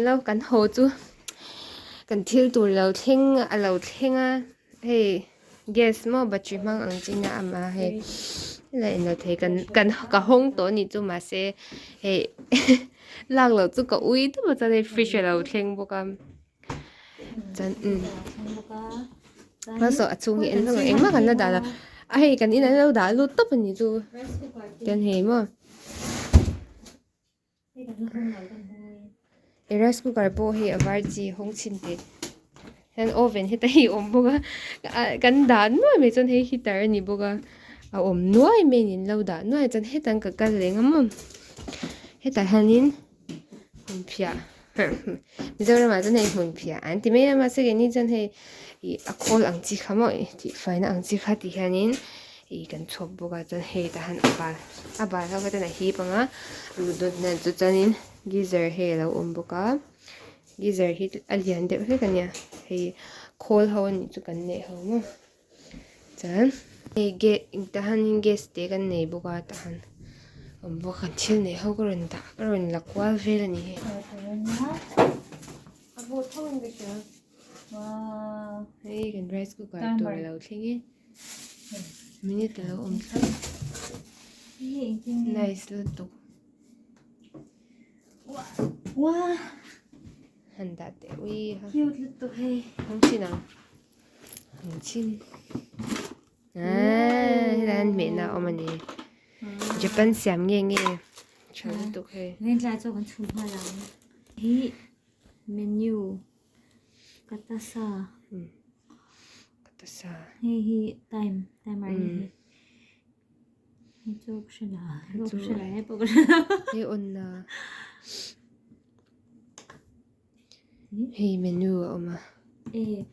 lâu cắn hồ chú cần thiêu tủ lâu thinh à lâu thinh à hey guess mà bắt chước mang ăn chính à mà hey lại nó thấy cần cả hông tổ nhị chú mà sẽ hey lạc lâu chú có uy tó mà cho nên fish lâu thinh bốc am chân mà sợ chung hiện thôi em mà cần nó đã là ai cần in lâu đã lúc tấp nhị chú cần hey mà rice cooker po hi avar chi hong chin te han oven hi tai om boga kan dan noi me chon he heater ni boga a om noi me nin lo da noi chan he tan ka kal lengam he ta hanin mun phia mi zora ma chan he mun phia an ti me ma se ni chan he I a khol ang chi khamo ti faina ang chi khati hanin I kan chop boga chan he ta han abal ha ka na hi panga lu do na chu chanin geyser he lo om boka geyser hi alian de he kanya he khol ho ni chu kan ne ho mo chan he ge ta han gas te kan nei boka ta han om bo kan thil ne ho karon da karon lakwal vel ani he abo thon de cha wow he kan rice cooker to lo thingi minute lo om sa nice lo to wow handa te ui ha cute little hey không xin nào không xin lan mẹ nào mà nè Japan xem nghe nghe chờ tục hay nên là cho con chụp hoa lắm hi menu katasa kata sa hi time timer hi chụp xem là hết bữa hey on na hey menu oma hi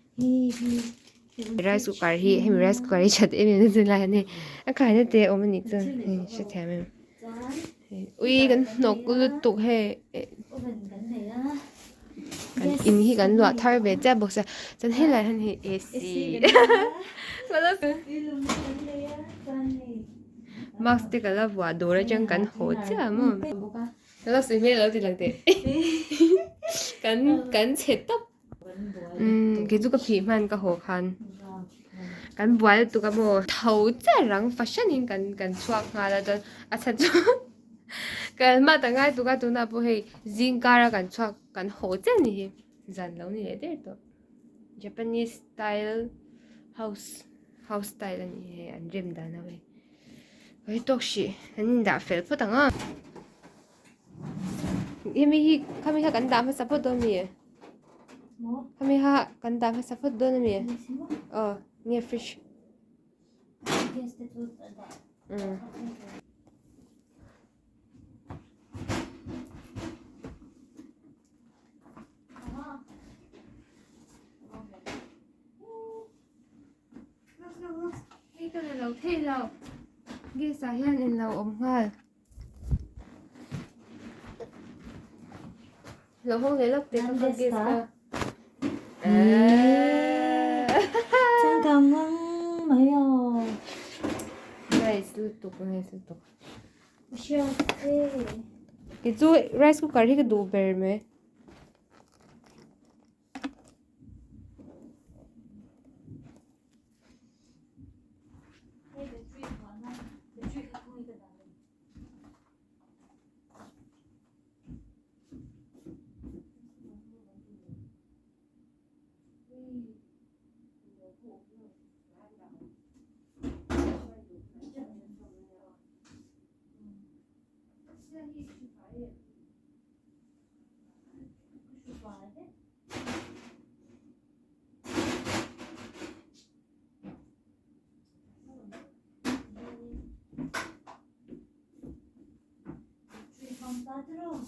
rice cooker hi hem rice cooker hi chat em nên tin lại nè anh khai nè te oma nị chân hey sẽ thèm em ui cái nọc cứ tục hayกันอินที่กันหลวดทาร์เบจ้าบอกจะฉันให้อะไรทันทีเอซีก็แล้วมาสติกันแล้วว่าดูแลจังกันโหจ้ามั้งแล้วสิ่งนี้เราจะหลังเตะกันเช็ดต๊อบกิจก็ผีมันก็โหคันกันบัวตัวก็โมเท่าจ้ารังแฟชั่นกันชวกงาแล้วจนอาจจะกันมาตั้งไงตัวก็ตัวน่ะพวกให้จิงการกันชวกกันโหจ้านี่จันแล้วนี่เลยเด้อตัว Japanese style house styleนี่อันเริ่มด้านเอาไว้เฮ้ยตกสิอันนี้ด่าเฟลพูดตั้งอ่ะยังมีที่เขามีกันด่าภาษาพูดตัวมีเขามีกันด่าภาษาพูดตัวนี่มีเนี่ยฟิชcái này lâu thế lâu ghi sao hiện nên lâu ống hoa lâu không lấy lốc tiền không ghi sao 잠깐만 마요 này sư tục 쉬었지 cái chú rice cooker thì cái đồ bể mày 빠들어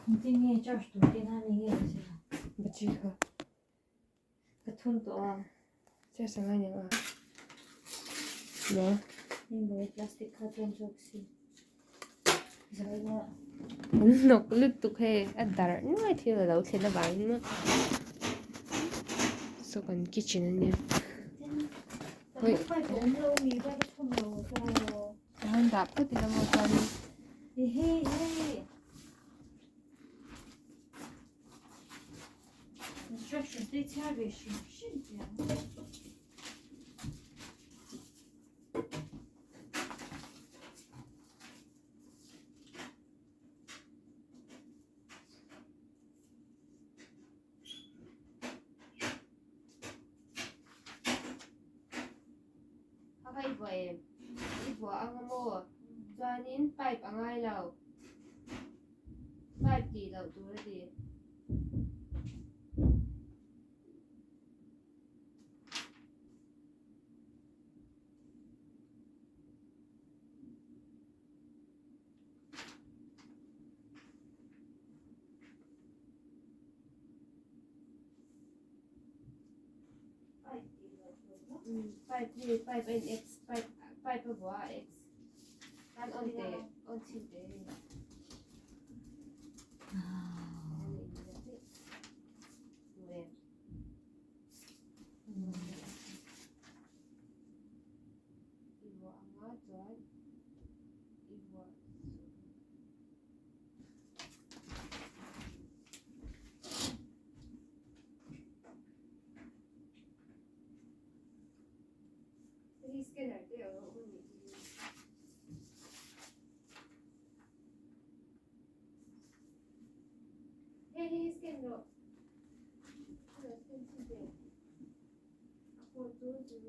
공ting에 쩔 수도 있긴 하네 이게 맞지 그 톤 또와 세상에 와 뭐? 이 뭐야 플라스틱 카톤 접시 그래서 이거 nọc lứt tục he à dar nuôi thì là lâu thế là bán mà so còn kitchen anh em Ôi, phải có ông lâu mì phải có thùng lâu cho. anh đạp cái gì là một con Hey, hey, hey. Instructions, they tell you, shouldn't you? Haka ibo em ibo ang mo chuanin pipe angai lo pipe ti lo tu la ti pipe and x pipe abo x kan on te ibo anga chuan ibo Please scanner te o huni hey scan ro scan te ako 200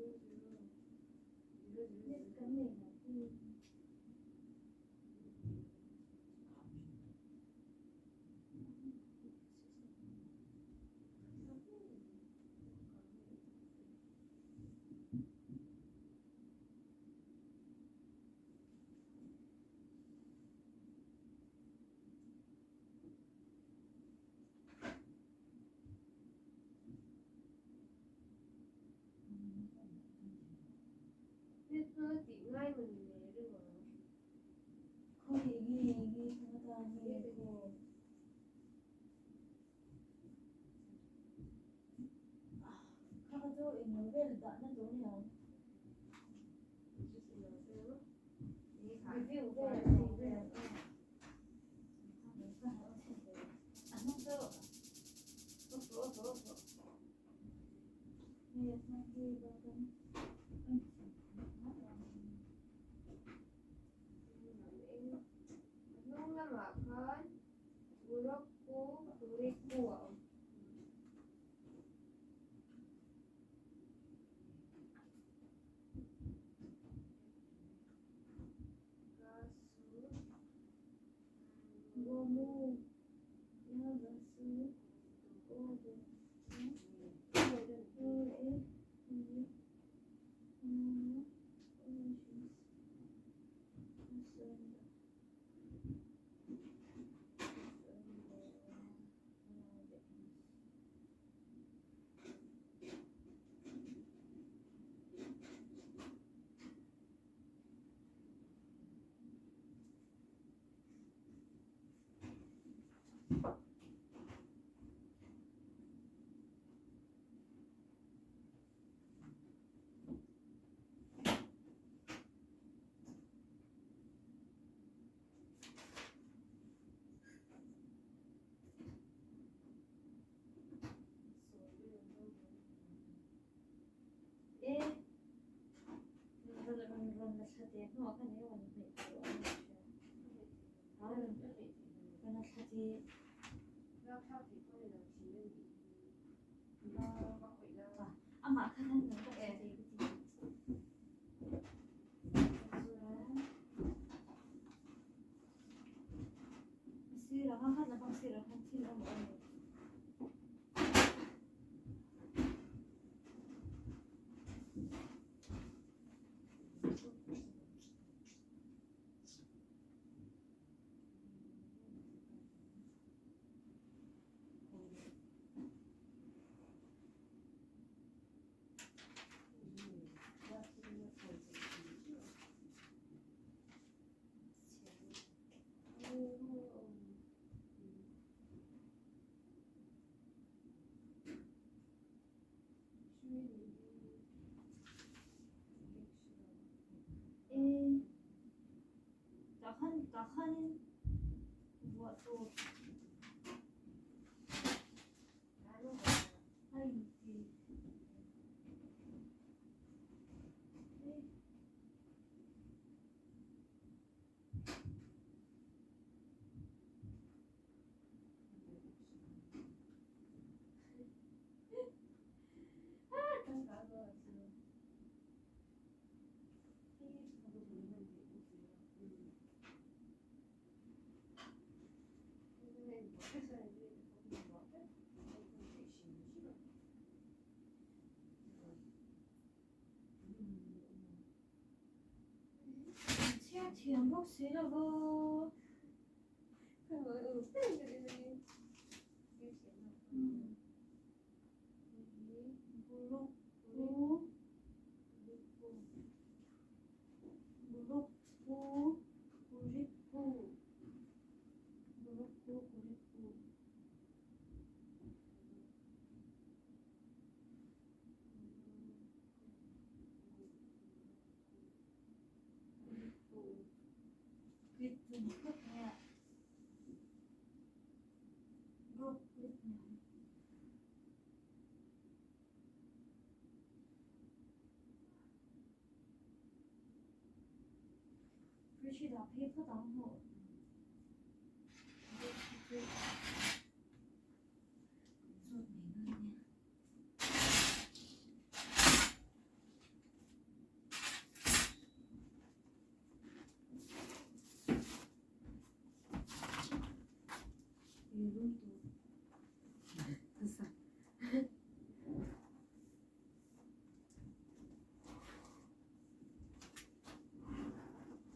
Biết nó chỉ ngay mình nhớ được mà Không thì ghi không có ta ghi cô. Các chỗ in nó về đã nó giống nhau. Review về về. Anh không sợ. Tốt. Nghe xong đi vào trong. nung na makan bulok ko turik ko Gomu. Ya basu. Odo. nó cái này còn phải cái nó sẽ đi mà cái này nó sẽ đi سيرة ها هذا بصيرة هنتين أمر 딱한 뭐야 또 아이天不睡了不？嗯，不是的，配合当好。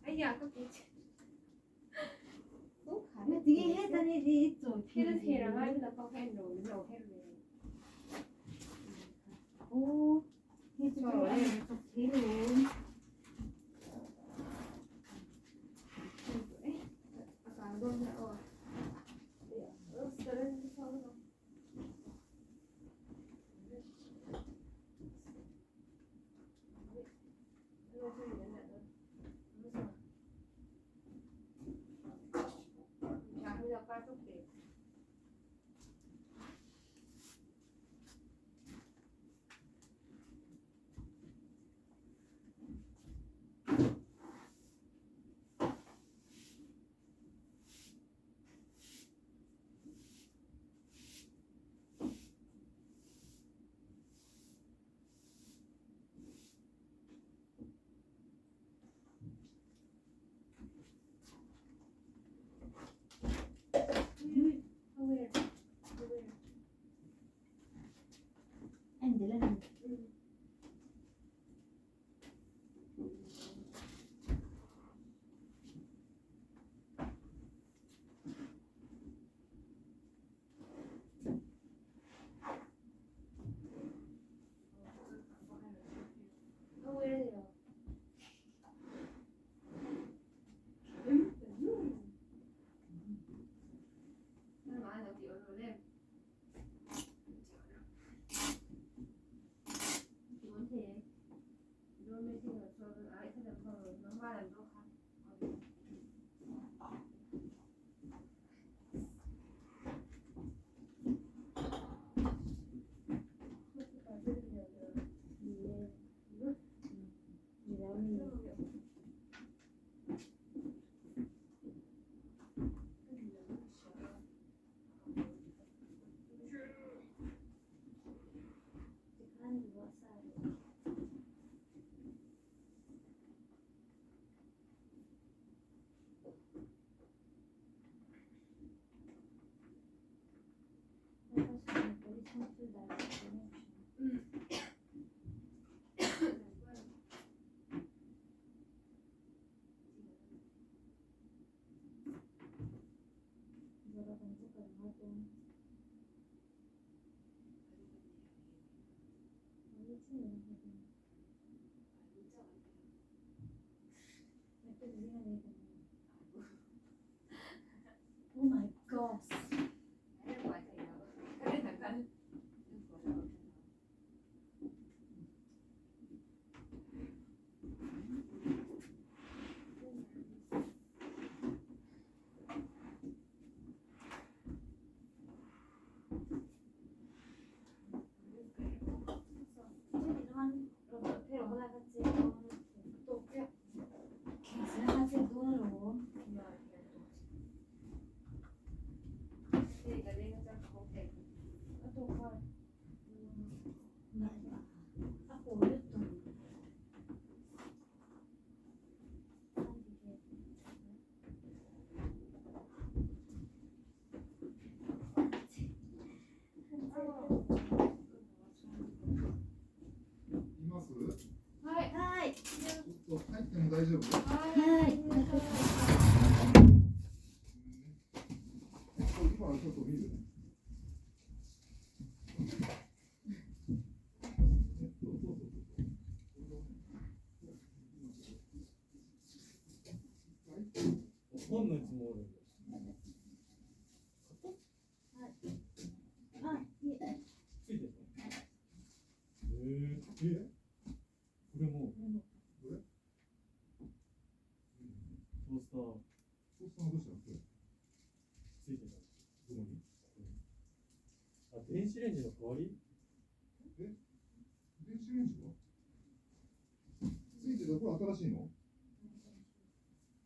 哎呀，个别去。那这个还等你做 Here's here, I'm going to go ahead and roll. No, here. 오, 해주세요. 해로. 아까 안 보면 عندنا Oh my gosh. 風どうなの？Ako ulit to. Hi. ちょっと入っても大丈夫？はい。今ちょっと見るね。本のやつもおるんだ。あ、いえ。ついてるの？これもこれ？トースタートースターのどうしたの？ついてた。どこに？あ、電子レンジの代わり？電子レンジは？ついてた。これ新しいの？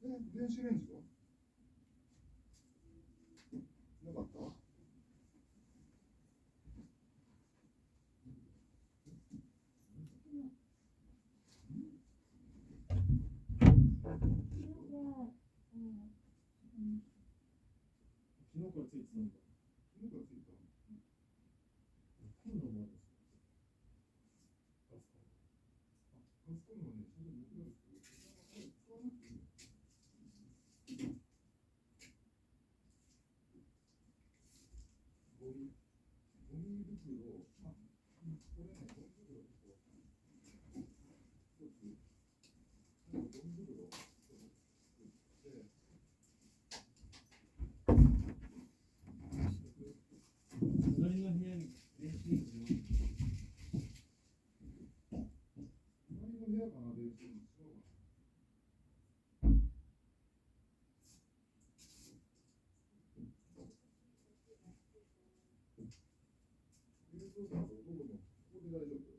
電子レンジは？なかった？昨日からついてたんだ。昨日からついた？今度もあるんですよ。ガスコンロはね、ちゃんと僕らですけど、使わなくていいよ。ゴミ袋、これね、ゴミ袋ちょっと、一つ、ゴミ袋を作って、隣の部屋に電子レンジの隣の部屋かな、電子レンジ。違うかな。冷蔵庫のどこの、ここで大丈夫？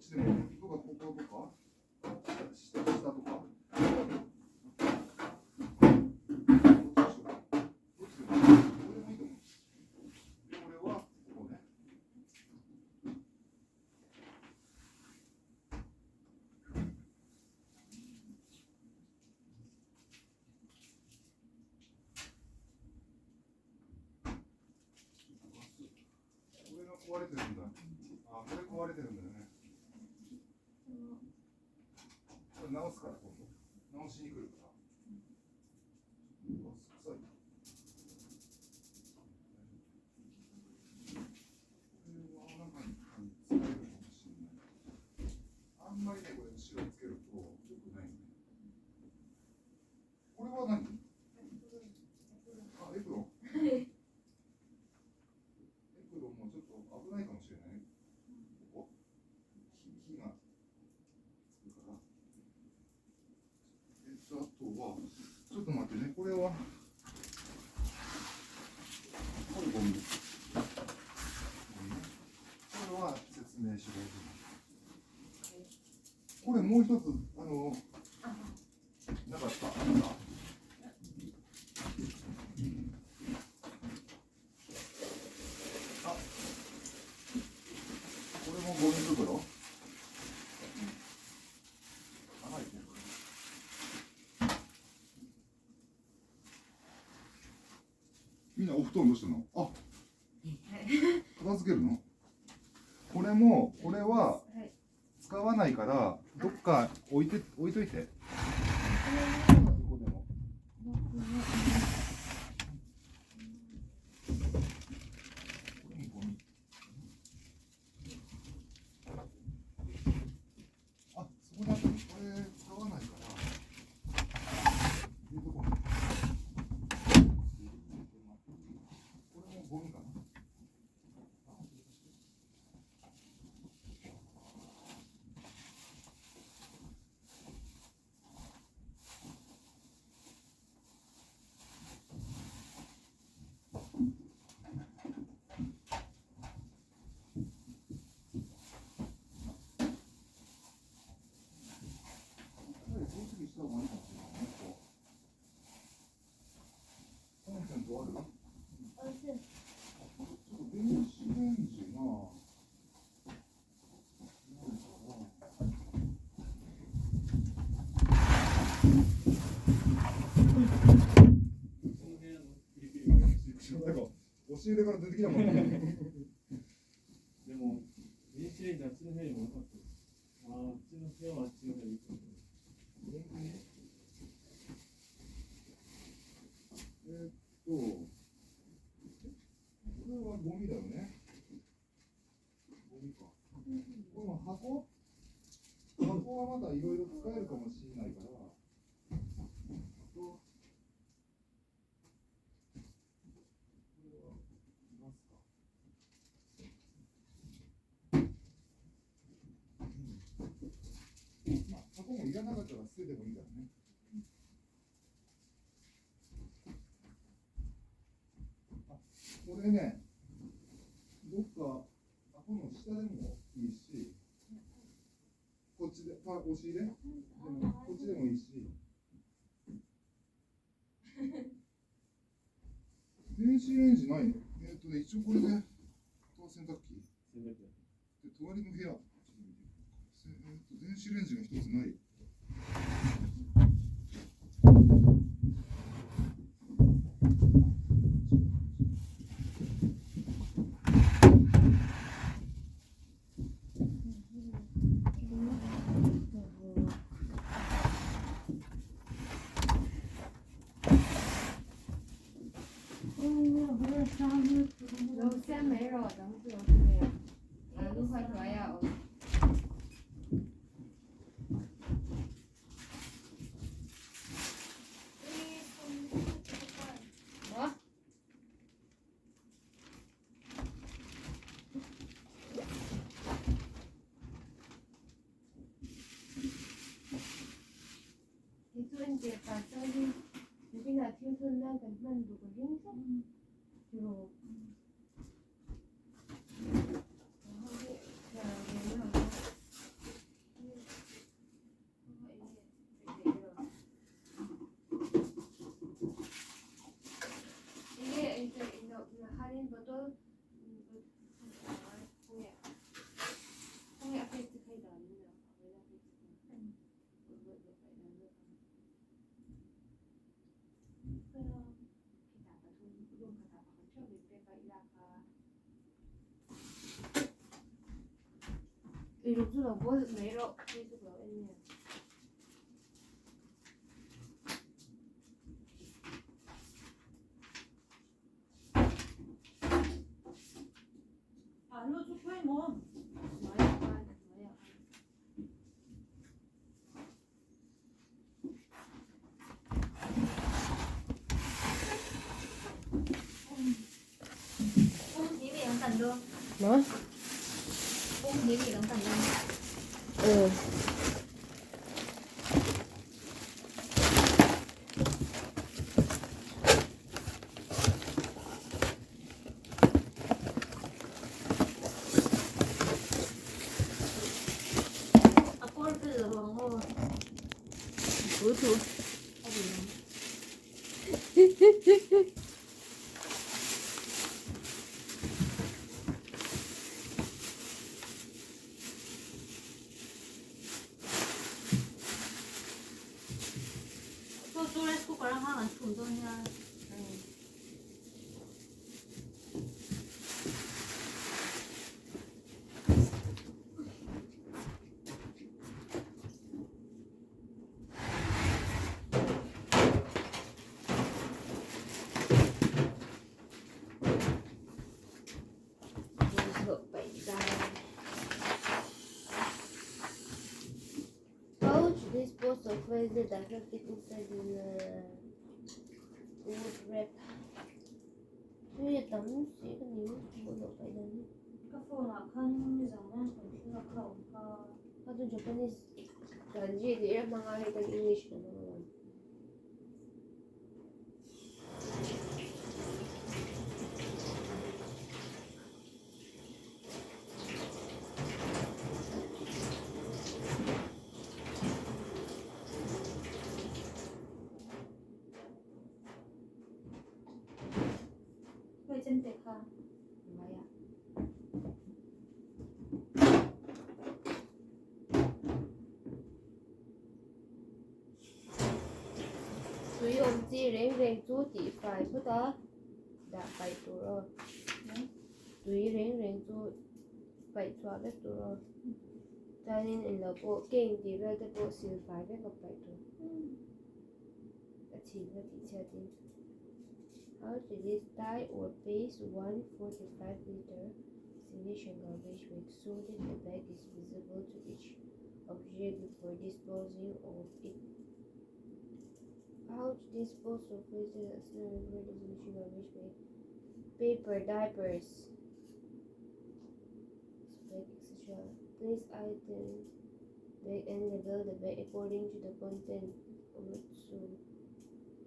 ちでもいいとか、こことか、下とか。どっちでもいいと思う。で、俺はここね。これが壊れてるんだ。あ、これ壊れてるんだよね。これ直すから、今度。直しに来るから。うわ、臭い。これはなんかに使えるかもしれない。あんまりね、これ後ろにつけると良くないんで。これは何？あ、エプロン。エプロンもちょっと危ないかもしれないね。ここ火がつくから。あとは、ちょっと待ってね、これは、これゴミ。これは説明しろ。これもう一つ、なかった。あ、これもゴミ袋。穴開いてる。みんなお布団どうしてんの？あ、片付けるの？これも、これは使わないから、どっか置いといて。どこでも。これもゴミ。あ、そこだったの。これ使わないから。入れとこうね。これもゴミかな。した方がいいかもしれないね。こう。コンセントある？ちょっと電子レンジが。押し入れから出てきたもんね。でも、電子レンジあっちの部屋にもなかったです。あっちの部屋はあっちの部屋でいいと思う。これはゴミだよね。ゴミか。この箱はまだいろいろ使えるかもしれないから。まあ、箱もいらなかったら捨ててもいいからね。これね、どっか箱の下でもいいし、こっちで、押し入れでもこっちでもいいし。電子レンジないの？一応これで、洗濯機。で、隣の部屋。電子レンジが一つない。楼下没有，等会有没有？路快出来呀！이제 갑자기 우리나 튀어나온 것만 두고 행사 주로 하고 그러면 이렇게 너 뭐, 매로 계속 나왔네. 알로 초코에 뭐. Uống gì bị đóng tần luôn. 뭐? Uống gì bị đóng tần luôn. 응. À, cô cứ rửa bằng ngô. 뭐도. Có gì đâu. 또 레스코 거랑 하나 충전이야. 무서 빨다. How would this post of the data fit inside in wood wrap? 위에 담을 수 있는 뭐도 빨다니. Các phone là khăn như rằng là còn khi là khẩu và 하도 Japanese 단지 이런 방아리가 English로 나와. người chân tệ khăn. 뭐야? Tùy ông chi rèn rèn chú chỉ phải bữa đó đã bảy tuổi rồi. Tùy rèn rèn chú bảy tuổi biết tuổi rồi. Cho nên là bộ kinh thì về cái bộ siêu phải biết gặp bảy tuổi. Chỉ là chỉ chơi đi. How to this tie or paste 145 liter destination garbage bag so that the bag is visible to each object before disposing of it. How to dispose of wasted auxiliary destination garbage bag? Paper, diapers, bag, etc. Place items bag and label the bag according to the content. So,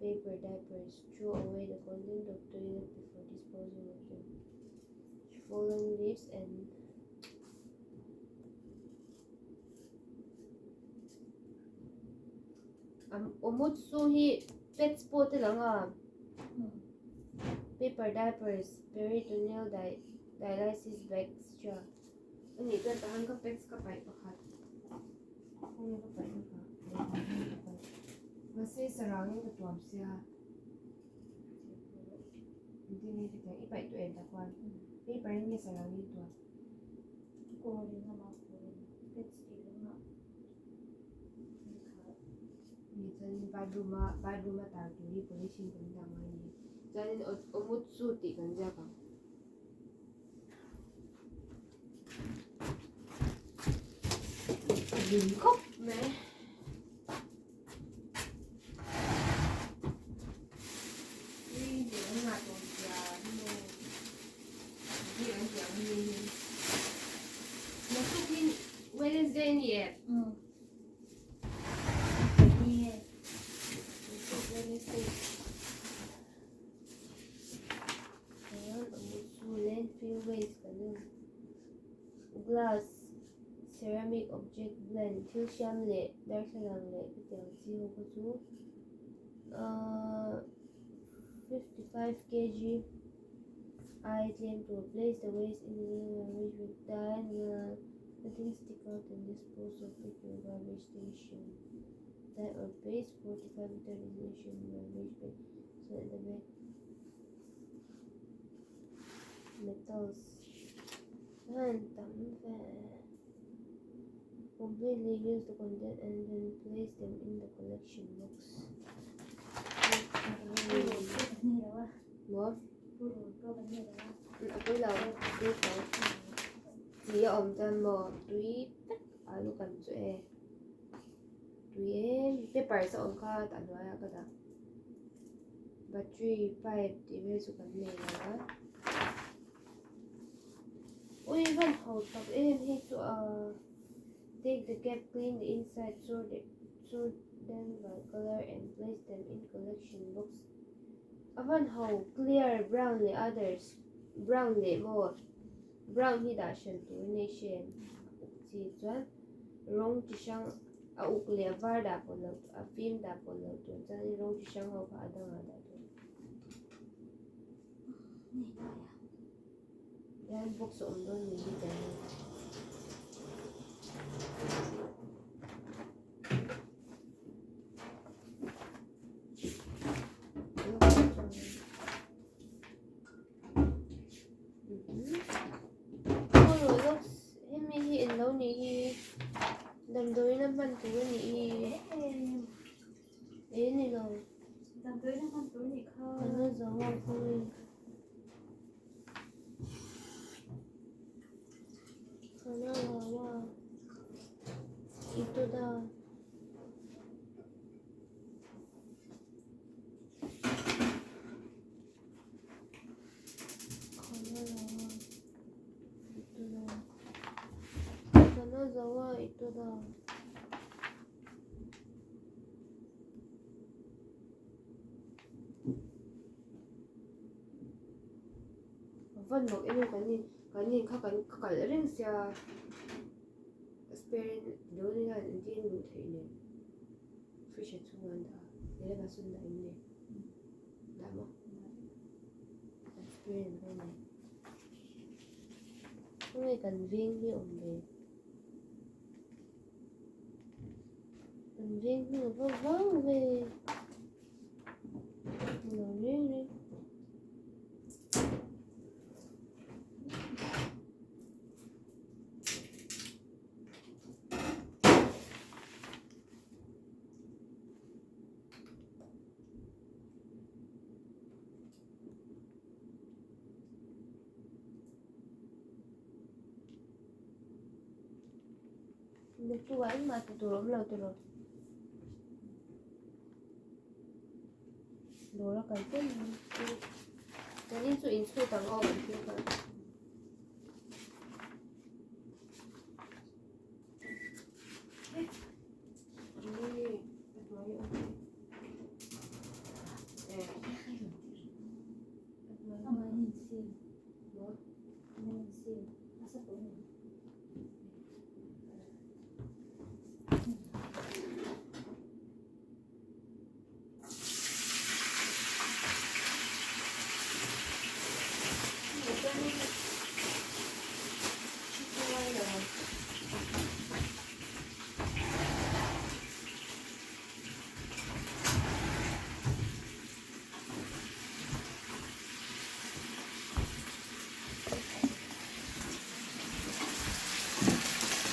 paper, diapers, throw away the content of toilet before disposing of them. Fallen leaves and omotsuhi pet spot lang paper diapers peritoneal dialysis bags siya ani ka tahan ka pets ka pa ipakat kung ka pa ipakat kasi sarangin ka tuwab siya hindi kita ipa ito kwan paper niya sarangin tuwab Cô đi ra mà cô biết gì đúng không? 이전 바두마 다두리 보내신 분당하니 저는 어묵수띠 건자가 눈컵 네 Wednesday Ừ. Đi landfill waste glass ceramic object blend 틸샴레 달사랑레 그때 지호고수 55 kg item to replace the waste in the garbage with that nothing stick out and dispose of it in garbage station die or base 45 meter resolution range so at the back metals and completely use the content and then place them in the collection box. What? Tôi là tôi có chỉ ông chân mò túi tất à lúc cần chỗ e túi em paper sa ông ka tận nói cái đó battery pipe thì bây giờ cần này là ôi văn hậu tập em hay to take the cap clean the inside sort them by color and place them in collection box. Avan hậu clear brown the others brown le mo brown hi da shan tu nation chi chuan rong chi sang a uk le var da po lo a pim da po lo tu chuan rong chi sang ho pha da nga da tu yan box om don ni hi da đầm đuôi nó bắn túi nhỉ ấy này rồi đầm tới nó con túi nhỉ khơi nó giống không thôi nó là itu dah Zawa itu dah Văn một em cái nhìn khác cái ring xe spare đối với là đi ngủ thấy nè fish chung ăn đã để là xuân đại nè đã mà spare cái này không ai cần viên như ông về cần viên như vâng về nó riêng đi được tu anh mà tụi lắm lâu tụi rồi đồ nó cần chết cái nên tụi in tụi tầng ô vẫn chưa cần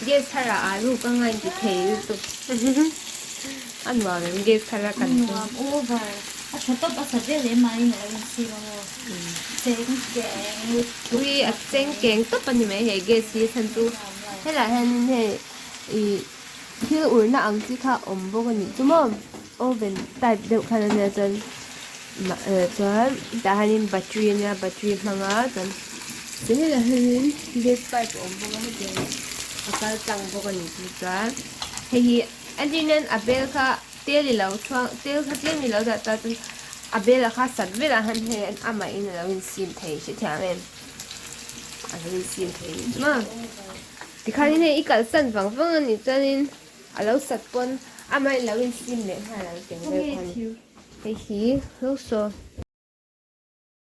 게 살아 아루 강한 게 제일도 안 와는 게 살아 간다 over à thật tốt ở sạch để mai này là gì mà 우리 학생 똑바님의 얘기시 선수 해라 했는데 그 울나 앙지카 엄보거니 좀 오븐 따로 가는 여전 전 다하님 battery냐 battery 방아 전 제가 하는 게 파이프 엄보가 하죠 아까 짱 보거니 진짜 이 안지는 아벨카 텔이라고 텔 카틀미라고 다따든 아벨라 카사벨라 한해 아마 이는 윈심 테이시 타면 윈심 테이지만 디카리네 이까 산방방은 있자는 알로 삿본 아마 윈심 네 하나 땡글 관 헤히 로소